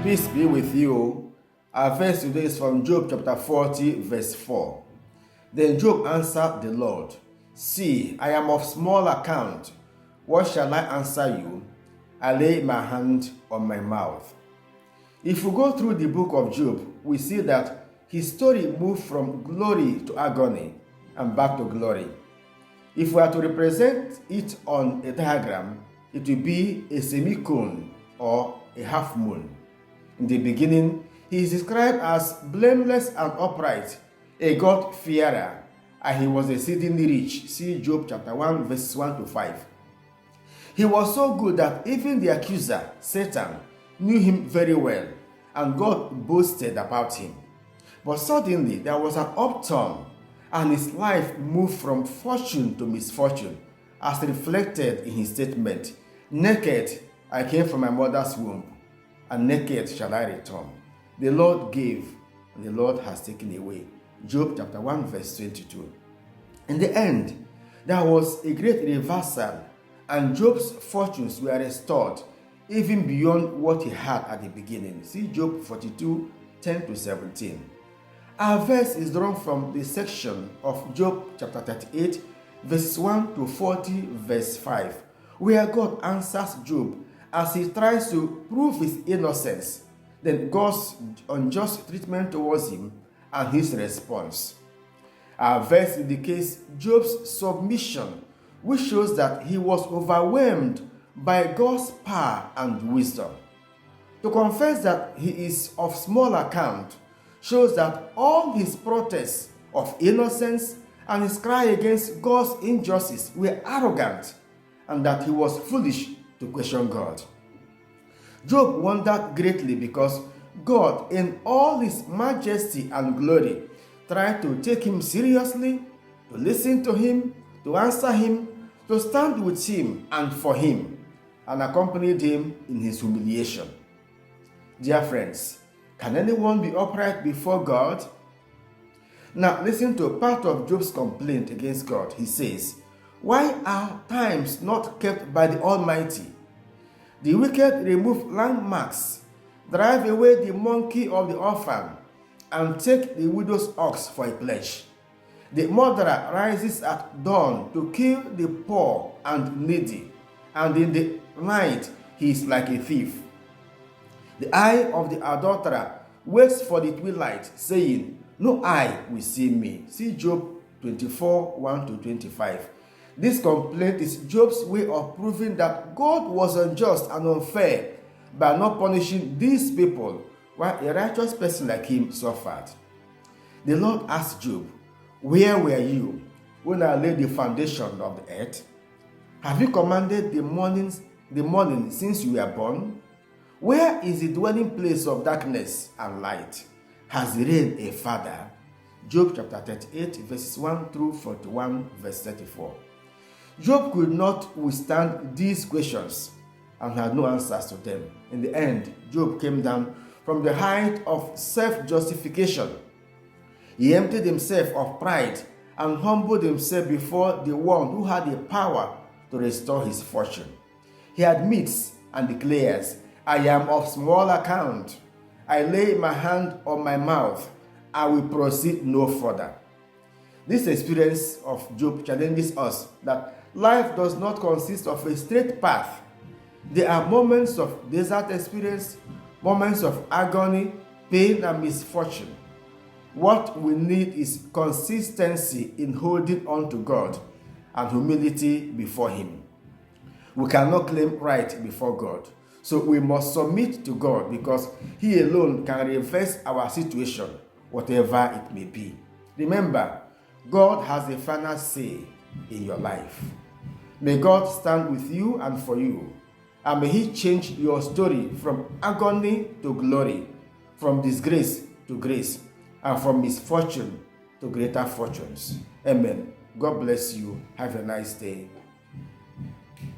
Peace be with you. Our verse today is from Job chapter 40, verse 4. Then Job answered the Lord, "See, I am of small account. What shall I answer you? I lay my hand on my mouth." If we go through the book of Job, we see that his story moved from glory to agony and back to glory. If we are to represent it on a diagram, it will be a semicone or a half moon. In the beginning, he is described as blameless and upright, a God-fearer, and he was exceedingly rich. See Job chapter 1, verses 1 to 5. He was so good that even the accuser, Satan, knew him very well, and God boasted about him. But suddenly, there was an upturn, and his life moved from fortune to misfortune, as reflected in his statement, "Naked I came from my mother's womb, and naked shall I return. The Lord gave, and the Lord has taken away." Job chapter 1, verse 22. In the end, there was a great reversal, and Job's fortunes were restored, even beyond what he had at the beginning. See Job 42, 10 to 17. Our verse is drawn from the section of Job chapter 38, verse 1 to 40, verse 5, where God answers Job as he tries to prove his innocence, then God's unjust treatment towards him and his response. Our verse indicates Job's submission, which shows that he was overwhelmed by God's power and wisdom. To confess that he is of small account shows that all his protests of innocence and his cry against God's injustice were arrogant, and that he was foolish to question God. Job wondered greatly because God, in all his majesty and glory, tried to take him seriously, to listen to him, to answer him, to stand with him and for him, and accompanied him in his humiliation. Dear friends, can anyone be upright before God? Now listen to part of Job's complaint against God. He says, "Why are times not kept by the Almighty? The wicked remove landmarks, drive away the monkey of the orphan, and take the widow's ox for a pledge. The murderer rises at dawn to kill the poor and needy, and in the night he is like a thief. The eye of the adulterer waits for the twilight, saying, 'No eye will see me.'" See Job 24, 1 to 25. This complaint is Job's way of proving that God was unjust and unfair by not punishing these people while a righteous person like him suffered. The Lord asked Job, "Where were you when I laid the foundation of the earth? Have you commanded the morning since you were born? Where is the dwelling place of darkness and light? Has the rain a father?" Job chapter 38, verses 1 through 41, verse 34. Job could not withstand these questions and had no answers to them. In the end, Job came down from the height of self-justification. He emptied himself of pride and humbled himself before the one who had the power to restore his fortune. He admits and declares, "I am of small account. I lay my hand on my mouth. I will proceed no further." This experience of Job challenges us that life does not consist of a straight path. There are moments of desert experience, moments of agony, pain, and misfortune. What we need is consistency in holding on to God and humility before Him. We cannot claim right before God, so we must submit to God because He alone can reverse our situation, whatever it may be. Remember, God has the final say in your life. May God stand with you and for you, and may He change your story from agony to glory, from disgrace to grace, and from misfortune to greater fortunes. Amen. God bless you. Have a nice day.